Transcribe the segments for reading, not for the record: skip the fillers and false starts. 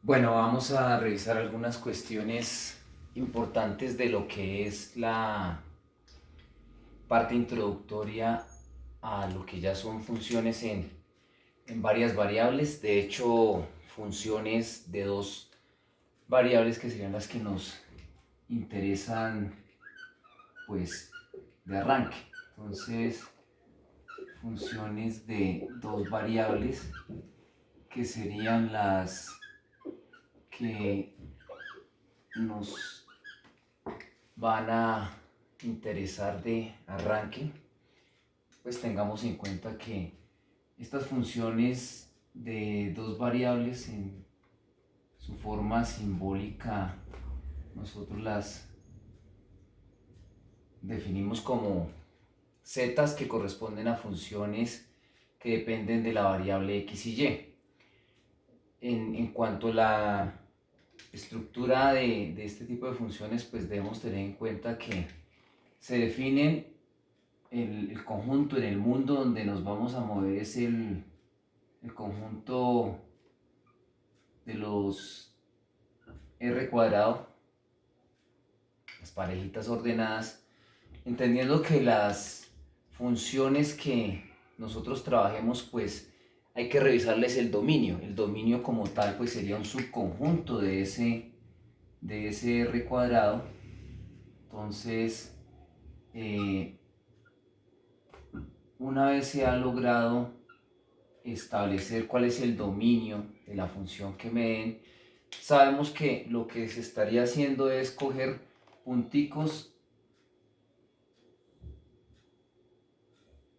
Bueno, vamos a revisar algunas cuestiones importantes de lo que es la parte introductoria a lo que ya son funciones en varias variables. De hecho, funciones de dos variables que serían las que nos interesan, pues, de arranque. Entonces, funciones de dos variables que serían las que nos van a interesar de arranque, pues tengamos en cuenta que estas funciones de dos variables en su forma simbólica nosotros las definimos como zetas que corresponden a funciones que dependen de la variable x y y. En cuanto a la estructura de este tipo de funciones, pues debemos tener en cuenta que se definen el conjunto en el mundo donde nos vamos a mover es el conjunto de los r cuadrado, las parejitas ordenadas, entendiendo que las funciones que nosotros trabajemos, pues hay que revisarles el dominio. El dominio como tal, pues sería un subconjunto de ese r cuadrado. Entonces, una vez se ha logrado establecer cuál es el dominio de la función que me den, sabemos que lo que se estaría haciendo es coger punticos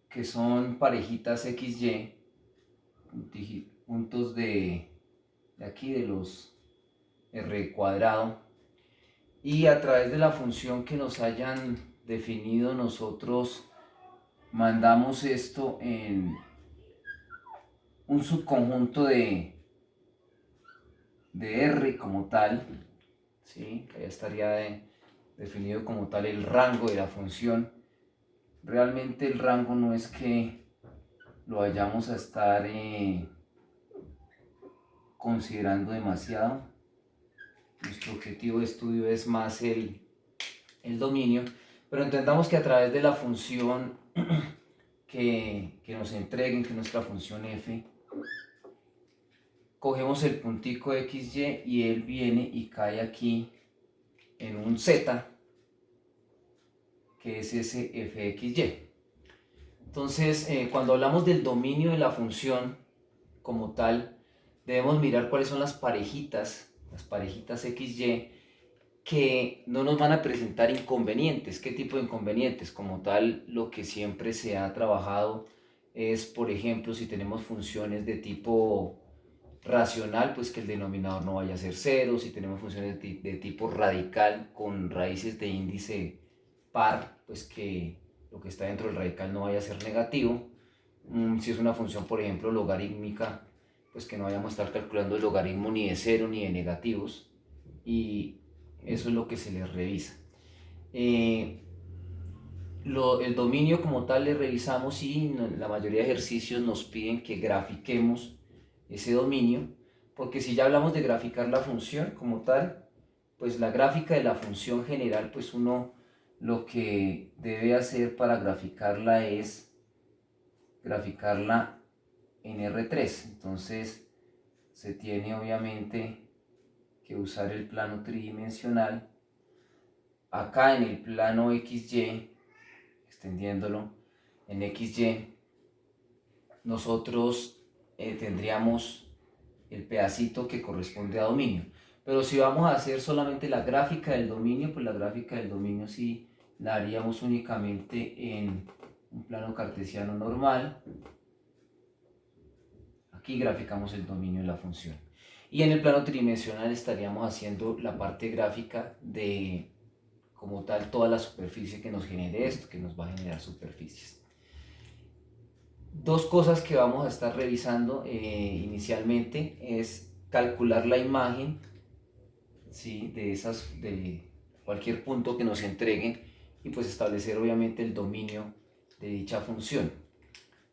que son parejitas XY, puntos de aquí de los R cuadrado, y a través de la función que nos hayan definido nosotros mandamos esto en un subconjunto de R como tal, ¿sí? Que ya estaría definido como tal el rango de la función. Realmente el rango no es que lo vayamos a estar considerando demasiado. Nuestro objetivo de estudio es más el dominio, pero entendamos que a través de la función que nos entreguen, que es nuestra función f, cogemos el puntico xy y él viene y cae aquí en un z, que es ese fxy. Entonces, cuando hablamos del dominio de la función como tal, debemos mirar cuáles son las parejitas XY que no nos van a presentar inconvenientes. ¿Qué tipo de inconvenientes? Como tal, lo que siempre se ha trabajado es, por ejemplo, si tenemos funciones de tipo racional, pues que el denominador no vaya a ser cero. Si tenemos funciones de tipo radical con raíces de índice par, pues que lo que está dentro del radical no vaya a ser negativo. Si es una función, por ejemplo, logarítmica, pues que no vayamos a estar calculando el logaritmo ni de cero ni de negativos. Y eso es lo que se les revisa. El dominio como tal le revisamos y la mayoría de ejercicios nos piden que grafiquemos ese dominio, porque si ya hablamos de graficar la función como tal, pues la gráfica de la función general, pues uno lo que debe hacer para graficarla es graficarla en R3. Entonces se tiene obviamente que usar el plano tridimensional. Acá en el plano XY, extendiéndolo en XY, nosotros tendríamos el pedacito que corresponde a dominio. Pero si vamos a hacer solamente la gráfica del dominio, pues la gráfica del dominio sí la haríamos únicamente en un plano cartesiano normal. Aquí graficamos el dominio de la función. Y en el plano tridimensional estaríamos haciendo la parte gráfica de, como tal, toda la superficie que nos genere esto, que nos va a generar superficies. Dos cosas que vamos a estar revisando inicialmente es calcular la imagen, ¿sí? de cualquier punto que nos entreguen, y pues establecer obviamente el dominio de dicha función.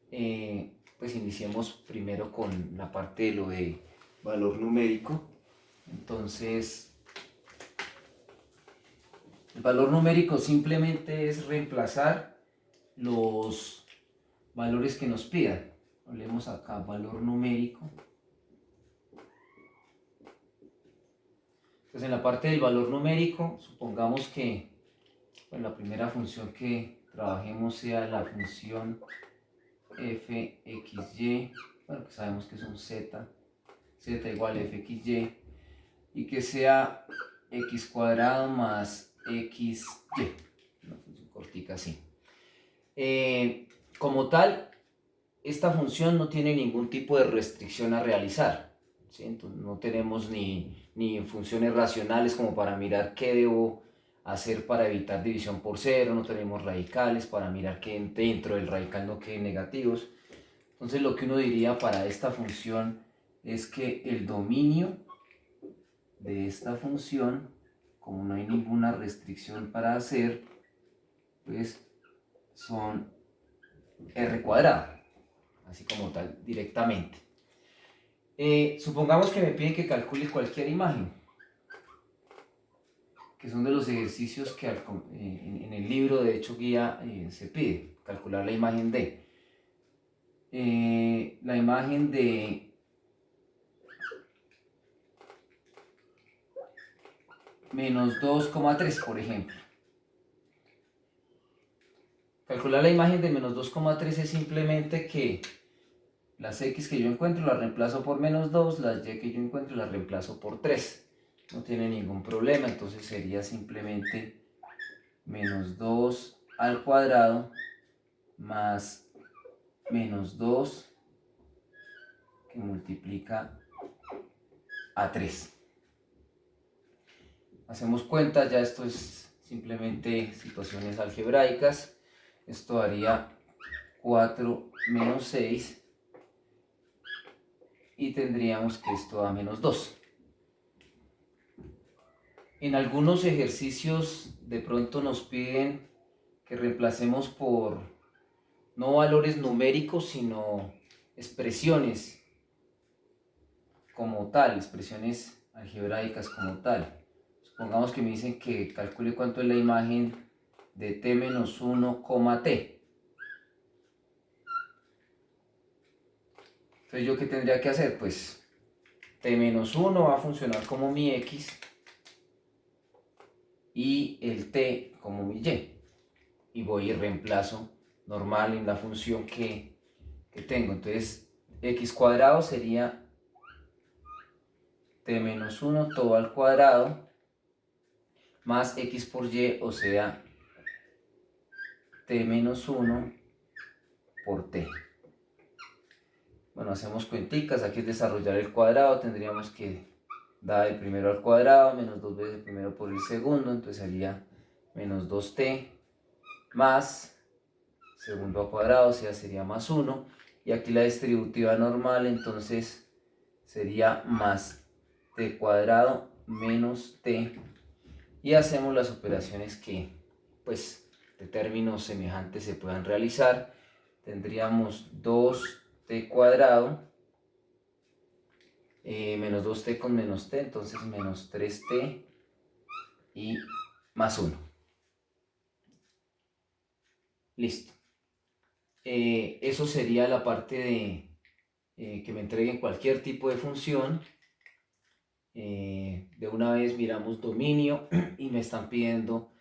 Pues iniciemos primero con la parte de lo de valor numérico. Entonces, el valor numérico simplemente es reemplazar los valores que nos pidan. Hablemos acá, valor numérico. Entonces, en la parte del valor numérico, supongamos que la primera función que trabajemos sea la función fxy, bueno, que sabemos que es un z igual a fxy, y que sea x cuadrado más xy, una función cortica así. Como tal, esta función no tiene ningún tipo de restricción a realizar, ¿sí? Entonces, no tenemos ni funciones racionales como para mirar qué debo hacer para evitar división por cero, no tenemos radicales para mirar que dentro del radical no queden negativos. Entonces lo que uno diría para esta función es que el dominio de esta función, como no hay ninguna restricción para hacer, pues son r cuadrado, así como tal, directamente. Supongamos que me piden que calcule cualquier imagen, que son de los ejercicios que en el libro de hecho guía se pide, calcular la imagen de. La imagen de menos 2,3, por ejemplo. Calcular la imagen de menos 2,3 es simplemente que las x que yo encuentro las reemplazo por menos 2, las y que yo encuentro las reemplazo por 3. No tiene ningún problema, entonces sería simplemente menos 2 al cuadrado más menos 2 que multiplica a 3. Hacemos cuenta, ya esto es simplemente situaciones algebraicas. Esto daría 4 menos 6 y tendríamos que esto da menos 2. En algunos ejercicios de pronto nos piden que reemplacemos por no valores numéricos, sino expresiones como tal, expresiones algebraicas como tal. Supongamos que me dicen que calcule cuánto es la imagen de t menos 1, t. Entonces, ¿yo qué tendría que hacer? Pues t menos 1 va a funcionar como mi x y el t como mi y. Y voy y reemplazo normal en la función que tengo. Entonces, x cuadrado sería t menos 1 todo al cuadrado más x por y, o sea, t menos 1 por t. Bueno, hacemos cuenticas, aquí es desarrollar el cuadrado, tendríamos que dar el primero al cuadrado, menos 2 veces el primero por el segundo, entonces sería menos 2t más segundo al cuadrado, o sea, sería más 1, y aquí la distributiva normal, entonces sería más t cuadrado menos t, y hacemos las operaciones que, pues, de términos semejantes se puedan realizar. Tendríamos 2t cuadrado menos 2t con menos t, entonces menos 3t y más 1. Listo. Eso sería la parte de que me entreguen cualquier tipo de función. De una vez miramos dominio y me están pidiendo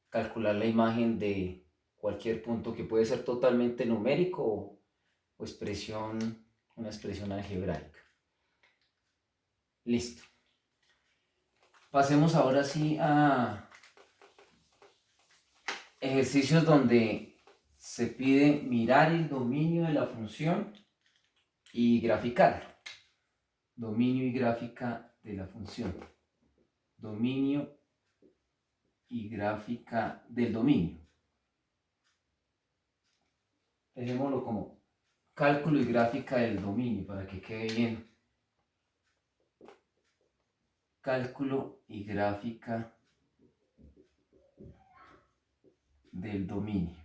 calcular la imagen de cualquier punto que puede ser totalmente numérico o expresión, una expresión algebraica. Listo. Pasemos ahora sí a ejercicios donde se pide mirar el dominio de la función y graficarlo. Dominio y gráfica de la función. Dominio y gráfica del dominio. Dejémoslo como cálculo y gráfica del dominio para que quede bien. Cálculo y gráfica del dominio.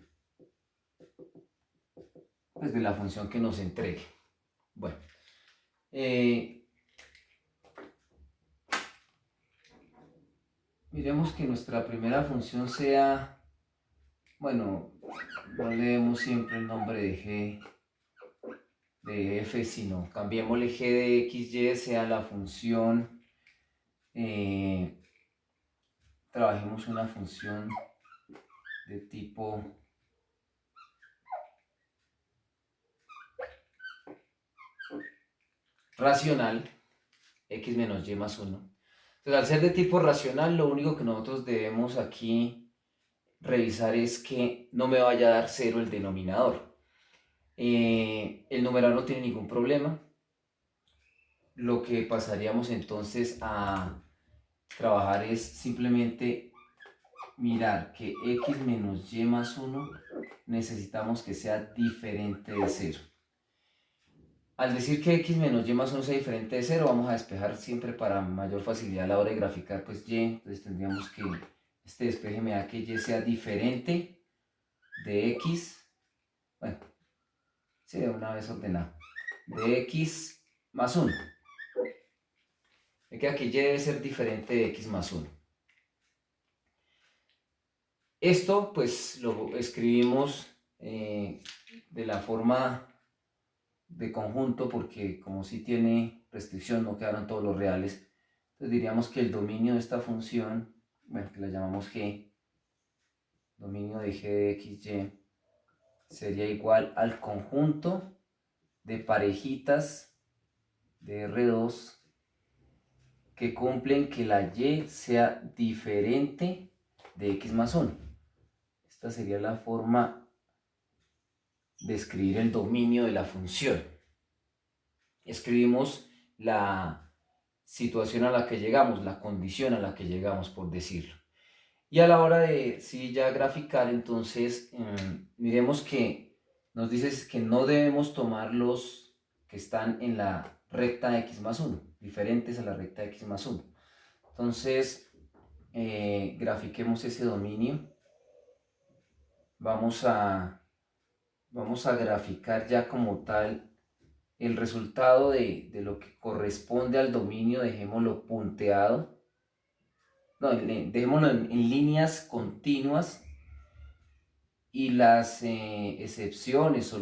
Pues de la función que nos entregue. Bueno. Miremos que nuestra primera función sea, bueno, no le demos siempre el nombre de f, sino cambiémosle g de xy sea la función, trabajemos una función de tipo racional, x menos y más 1. Entonces, al ser de tipo racional, lo único que nosotros debemos aquí revisar es que no me vaya a dar 0 el denominador. El numerador no tiene ningún problema. Lo que pasaríamos entonces a trabajar es simplemente mirar que x menos y más 1 necesitamos que sea diferente de 0. Al decir que x menos y más 1 sea diferente de 0, vamos a despejar siempre para mayor facilidad a la hora de graficar pues y. Entonces tendríamos que este despeje me da que y sea diferente de x, bueno, sí, de una vez ordenado, de x más 1. Me queda que y debe ser diferente de x más 1. Esto pues lo escribimos de la forma de conjunto porque como si tiene restricción no quedaron todos los reales. Entonces diríamos que el dominio de esta función, bueno, que la llamamos g, dominio de g de xy, sería igual al conjunto de parejitas de R2 que cumplen que la y sea diferente de x más 1. Esta sería la forma de escribir el dominio de la función. Escribimos la situación a la que llegamos, la condición a la que llegamos, por decirlo. Y a la hora de sí ya graficar, entonces miremos que nos dice que no debemos tomar los que están en la recta x más 1, diferentes a la recta x más 1. Entonces, grafiquemos ese dominio. Vamos a graficar ya como tal el resultado de lo que corresponde al dominio, dejémoslo punteado. No, dejémoslo en líneas continuas y las excepciones o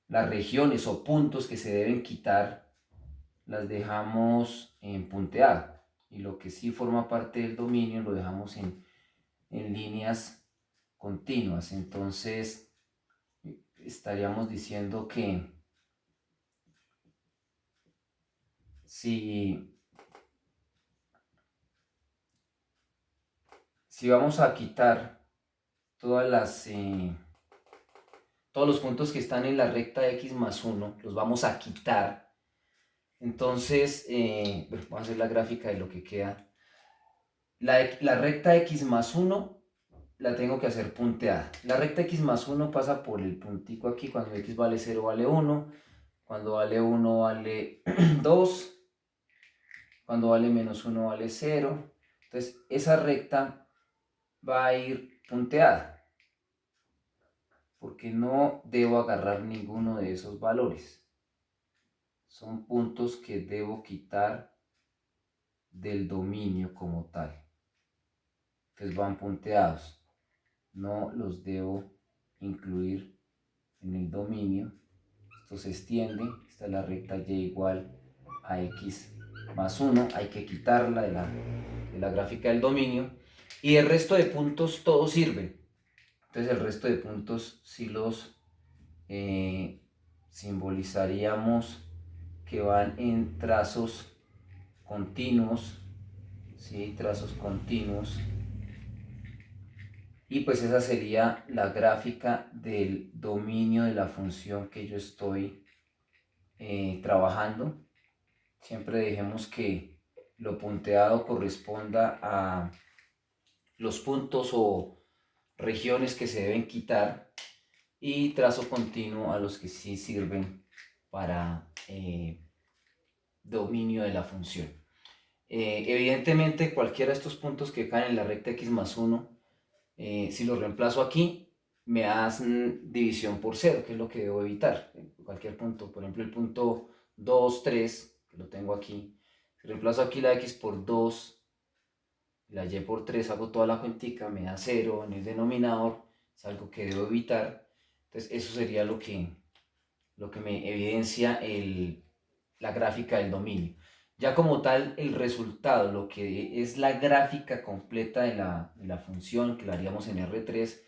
las regiones o puntos que se deben quitar las dejamos en punteado y lo que sí forma parte del dominio lo dejamos en líneas continuas. Entonces estaríamos diciendo que si vamos a quitar todos los puntos que están en la recta x más 1, los vamos a quitar. Entonces, vamos a hacer la gráfica de lo que queda. La recta x más 1 la tengo que hacer punteada. La recta x más 1 pasa por el puntico aquí, cuando x vale 0 vale 1, cuando vale 1 vale 2, cuando vale menos 1 vale 0. Entonces, esa recta va a ir punteada, porque no debo agarrar ninguno de esos valores. Son puntos que debo quitar del dominio como tal. Entonces van punteados. No los debo incluir en el dominio. Esto se extiende. Esta es la recta y igual a x más 1. Hay que quitarla de la gráfica del dominio. Y el resto de puntos todos sirven. Entonces el resto de puntos sí los simbolizaríamos que van en trazos continuos, ¿sí? Trazos continuos. Y pues esa sería la gráfica del dominio de la función que yo estoy trabajando. Siempre dejemos que lo punteado corresponda a los puntos o regiones que se deben quitar y trazo continuo a los que sí sirven para dominio de la función. Evidentemente cualquiera de estos puntos que caen en la recta x más 1, si los reemplazo aquí, me hacen división por 0, que es lo que debo evitar. Cualquier punto, por ejemplo el punto 2, 3, que lo tengo aquí, si reemplazo aquí la x por 2, la y por 3, hago toda la cuentica, me da 0 en el denominador, es algo que debo evitar. Entonces eso sería lo que me evidencia la gráfica del dominio. Ya como tal, el resultado, lo que es la gráfica completa de la función, que la haríamos en R3,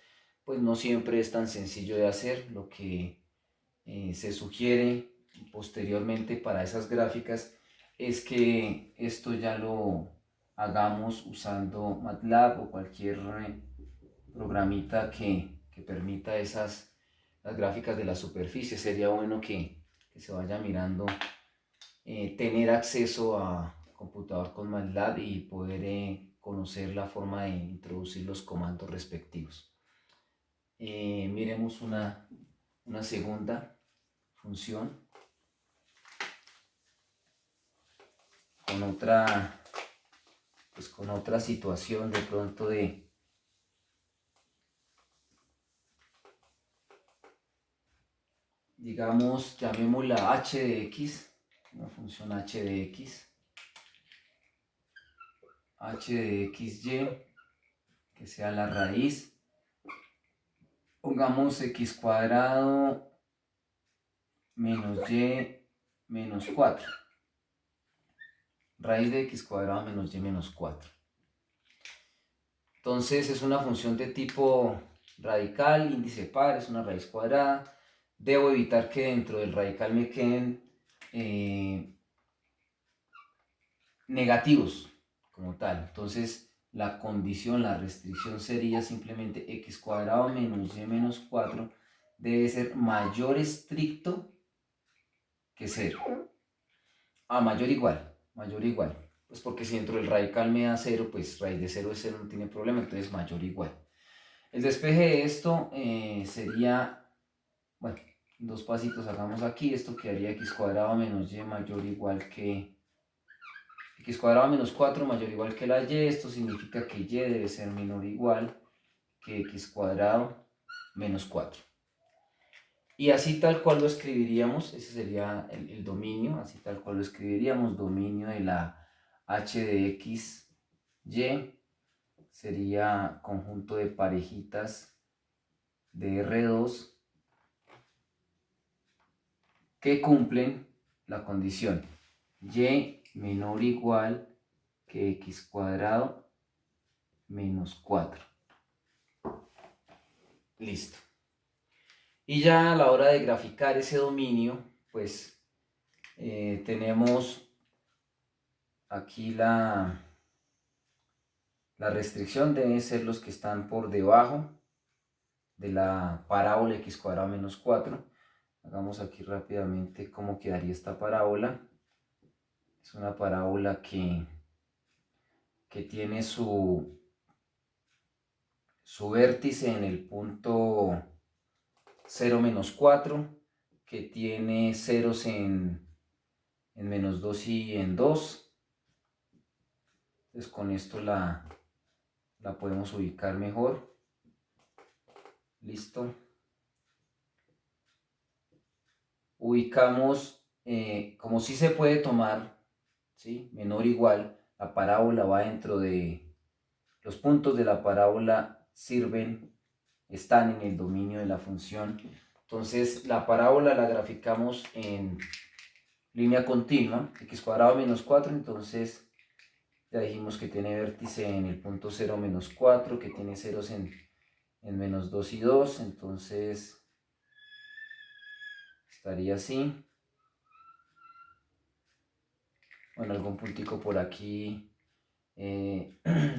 pues no siempre es tan sencillo de hacer. Lo que se sugiere posteriormente para esas gráficas es que esto ya lo hagamos usando MATLAB o cualquier programita que permita las gráficas de la superficie. Sería bueno que se vaya mirando, tener acceso a computador con MATLAB y poder conocer la forma de introducir los comandos respectivos. Miremos una segunda función con otra situación de pronto digamos, llamémosla h de x, una función h de x, h de xy, que sea la raíz, pongamos x cuadrado menos y menos 4, raíz de x cuadrado menos y menos 4. Entonces es una función de tipo radical, índice par, es una raíz cuadrada. Debo evitar que dentro del radical me queden negativos como tal. Entonces la condición, la restricción sería simplemente x cuadrado menos y menos 4 debe ser mayor estricto que 0. Mayor o igual. Pues porque si dentro del radical me da 0, pues raíz de 0 es 0, no tiene problema, entonces mayor o igual. El despeje de esto sería, bueno, dos pasitos hagamos aquí, esto quedaría x cuadrado menos y mayor o igual que x cuadrado menos 4 mayor o igual que la y. Esto significa que y debe ser menor o igual que x cuadrado menos 4. Y así tal cual lo escribiríamos, ese sería el dominio, así tal cual lo escribiríamos, dominio de la h de x, y, sería conjunto de parejitas de R2 que cumplen la condición y menor o igual que x cuadrado menos 4. Listo. Y ya a la hora de graficar ese dominio, pues tenemos aquí la restricción, deben ser los que están por debajo de la parábola x cuadrado menos 4. Hagamos aquí rápidamente cómo quedaría esta parábola. Es una parábola que tiene su vértice en el punto 0, menos 4, que tiene ceros en menos 2 y en 2. Entonces con esto la podemos ubicar mejor. Listo. Ubicamos, como si se puede tomar, ¿sí? Menor o igual, la parábola va dentro de los puntos de la parábola, están en el dominio de la función. Entonces la parábola la graficamos en línea continua, x cuadrado menos 4, entonces ya dijimos que tiene vértice en el punto 0 menos 4, que tiene ceros en menos 2 y 2, entonces estaría así. Bueno, algún puntico por aquí, a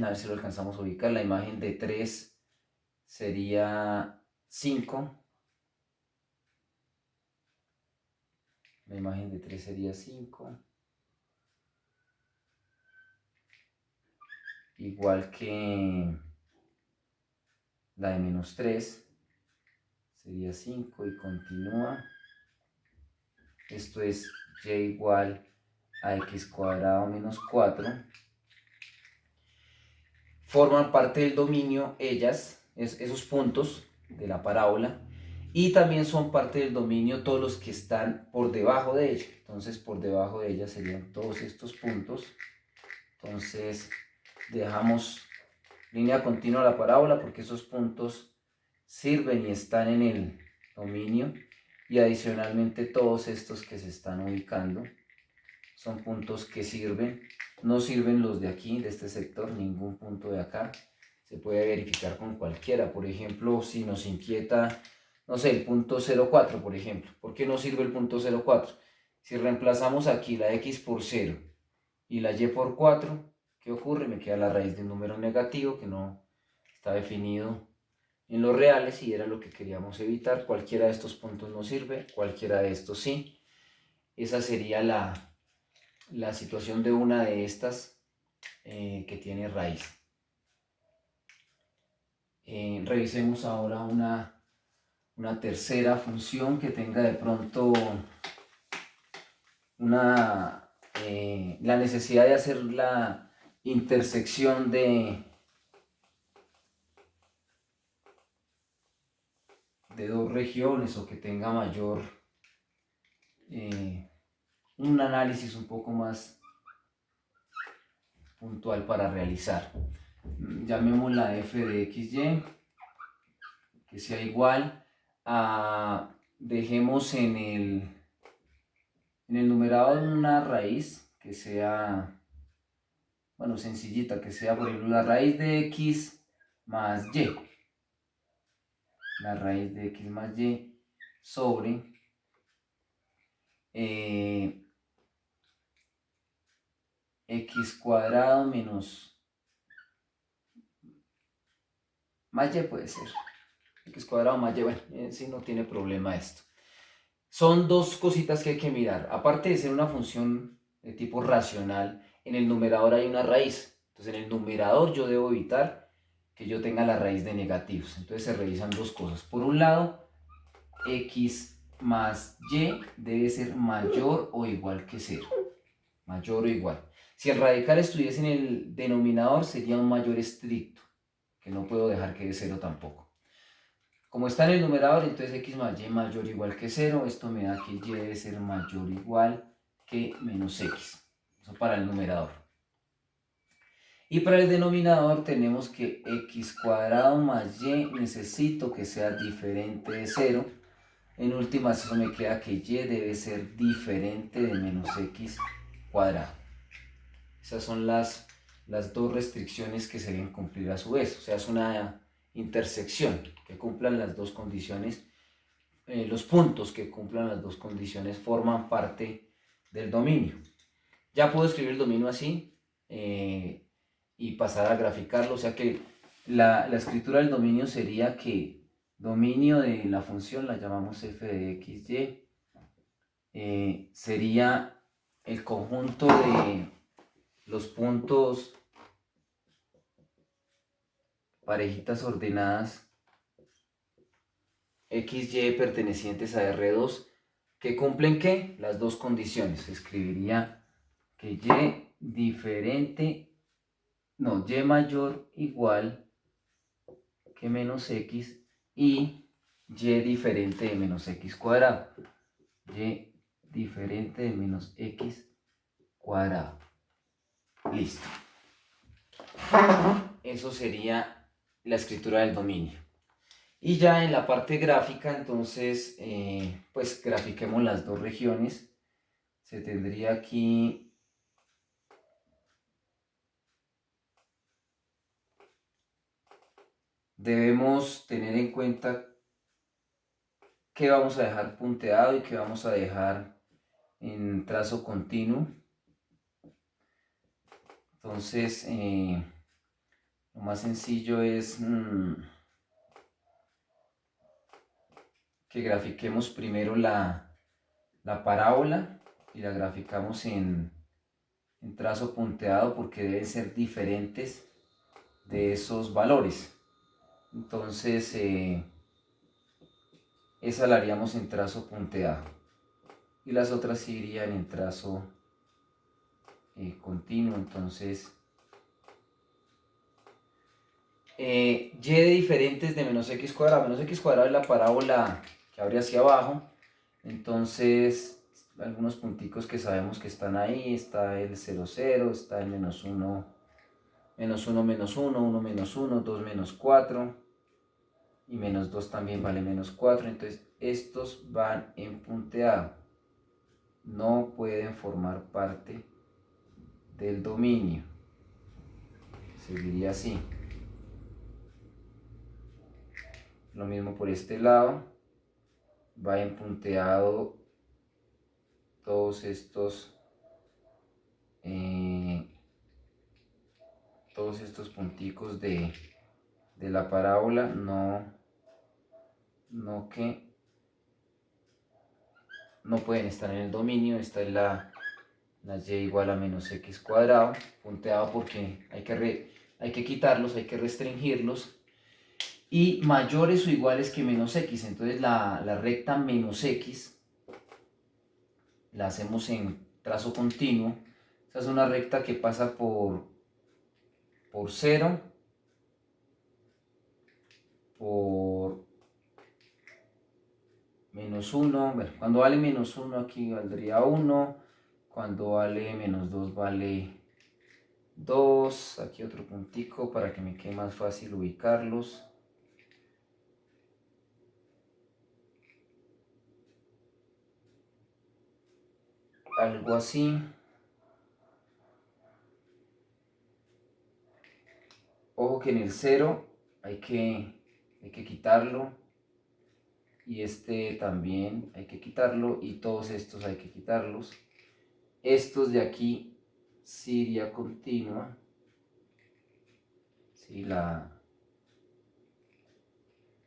ver si lo alcanzamos a ubicar. La imagen de 3 sería 5. La imagen de 3 sería 5. Igual que la de menos 3 sería 5 y continúa. Esto es y igual a x cuadrado menos 4. Forman parte del dominio esos puntos de la parábola, y también son parte del dominio todos los que están por debajo de ella. Entonces por debajo de ella serían todos estos puntos. Entonces dejamos línea continua a la parábola porque esos puntos sirven y están en el dominio, y adicionalmente todos estos que se están ubicando son puntos que sirven. No sirven los de aquí, de este sector, ningún punto de acá. Se puede verificar con cualquiera. Por ejemplo, si nos inquieta, no sé, el punto 0,4, por ejemplo. ¿Por qué no sirve el punto 0,4? Si reemplazamos aquí la x por 0 y la y por 4, ¿qué ocurre? Me queda la raíz de un número negativo que no está definido en los reales y era lo que queríamos evitar. Cualquiera de estos puntos no sirve, cualquiera de estos sí. Esa sería la situación de una de estas que tiene raíz. Revisemos ahora una tercera función que tenga de pronto la necesidad de hacer la intersección de dos regiones, o que tenga mayor un análisis un poco más puntual para realizar. Llamémosla f de xy, que sea igual a, dejemos en el numerador una raíz que sea, bueno, sencillita, que sea por ejemplo la raíz de x más y, la raíz de x más y sobre x cuadrado menos, más y puede ser, x cuadrado más y, bueno, sí, no tiene problema esto. Son dos cositas que hay que mirar. Aparte de ser una función de tipo racional, en el numerador hay una raíz. Entonces en el numerador yo debo evitar que yo tenga la raíz de negativos. Entonces se revisan dos cosas. Por un lado, x más y debe ser mayor o igual que 0. Mayor o igual. Si el radical estuviese en el denominador, sería un mayor estricto, que no puedo dejar que dé 0 tampoco. Como está en el numerador, entonces x más y mayor o igual que 0. Esto me da que y debe ser mayor o igual que menos x. Eso para el numerador. Y para el denominador tenemos que x cuadrado más y necesito que sea diferente de 0. En últimas, eso me queda que y debe ser diferente de menos x cuadrado. Esas son las dos restricciones que se deben cumplir a su vez. O sea, es una intersección que cumplan las dos condiciones. Los puntos que cumplan las dos condiciones forman parte del dominio. Ya puedo escribir el dominio así y pasar a graficarlo. O sea que la escritura del dominio sería que dominio de la función, la llamamos f de xy, sería el conjunto de los puntos parejitas ordenadas xy pertenecientes a R2 que cumplen ¿qué? Las dos condiciones. Se escribiría que y diferente, no, y mayor igual que menos x y diferente de menos x cuadrado. Y diferente de menos x cuadrado. Listo. Eso sería la escritura del dominio. Y ya en la parte gráfica, entonces, pues grafiquemos las dos regiones. Se tendría aquí debemos tener en cuenta qué vamos a dejar punteado y qué vamos a dejar en trazo continuo. Entonces, lo más sencillo es que grafiquemos primero la parábola y la graficamos en trazo punteado porque deben ser diferentes de esos valores. Entonces, esa la haríamos en trazo punteado y las otras sí irían en trazo continuo. Entonces, y de diferentes de menos x cuadrado. Menos x cuadrado es la parábola que abre hacia abajo. Entonces, algunos punticos que sabemos que están ahí. Está el 0, 0, está el menos 1, menos 1, menos 1, 1, menos 1, 2, menos 4, y menos 2 también vale menos 4, entonces estos van en punteado, no pueden formar parte del dominio, seguiría así. Lo mismo por este lado, va en punteado todos estos punticos de la parábola, no pueden estar en el dominio. Esta es la y igual a menos x cuadrado, punteado porque hay que quitarlos, hay que restringirlos, y mayores o iguales que menos x. Entonces la recta menos x la hacemos en trazo continuo. Esta es una recta que pasa por 0, por menos 1, bueno, cuando vale menos 1 aquí valdría 1, cuando vale menos 2 vale 2, aquí otro puntico para que me quede más fácil ubicarlos. Algo así. Ojo que en el 0 hay que quitarlo, y este también hay que quitarlo, y todos estos hay que quitarlos. Estos de aquí sí iría continua, ¿sí? la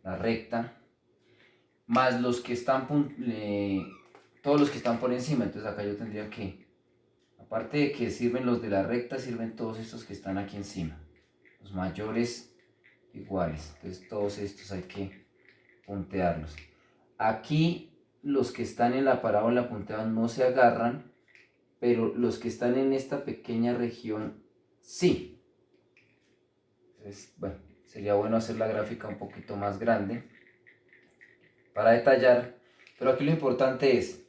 recta, más los que están, todos los que están por encima. Entonces acá yo tendría que, aparte de que sirven los de la recta, sirven todos estos que están aquí encima, los mayores iguales. Entonces todos estos hay que puntearlos. Aquí los que están en la parábola punteados no se agarran, pero los que están en esta pequeña región sí. Entonces, bueno, sería bueno hacer la gráfica un poquito más grande para detallar, pero aquí lo importante es,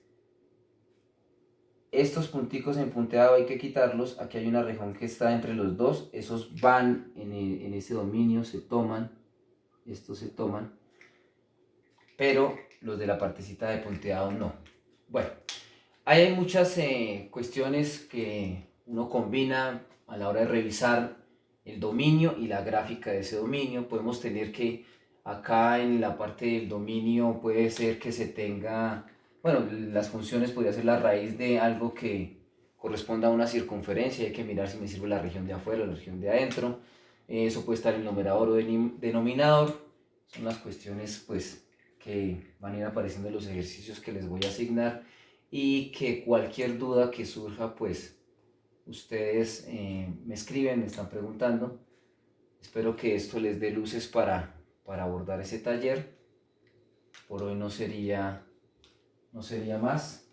estos punticos en punteado hay que quitarlos. Aquí hay una región que está entre los dos, esos van en ese dominio, se toman, estos se toman, pero los de la partecita de punteado no. Bueno, ahí hay muchas cuestiones que uno combina a la hora de revisar el dominio y la gráfica de ese dominio. Podemos tener que acá en la parte del dominio puede ser que se tenga, bueno, las funciones podría ser la raíz de algo que corresponda a una circunferencia. Hay que mirar si me sirve la región de afuera o la región de adentro. Eso puede estar en numerador o denominador. Son las cuestiones pues que van a ir apareciendo en los ejercicios que les voy a asignar, y que cualquier duda que surja pues ustedes me escriben, me están preguntando. Espero que esto les dé luces para abordar ese taller. Por hoy no sería más.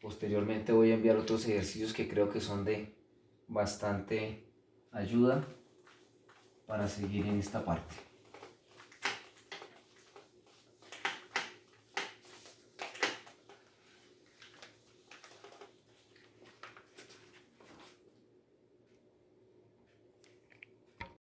Posteriormente voy a enviar otros ejercicios que creo que son de bastante ayuda para seguir en esta parte.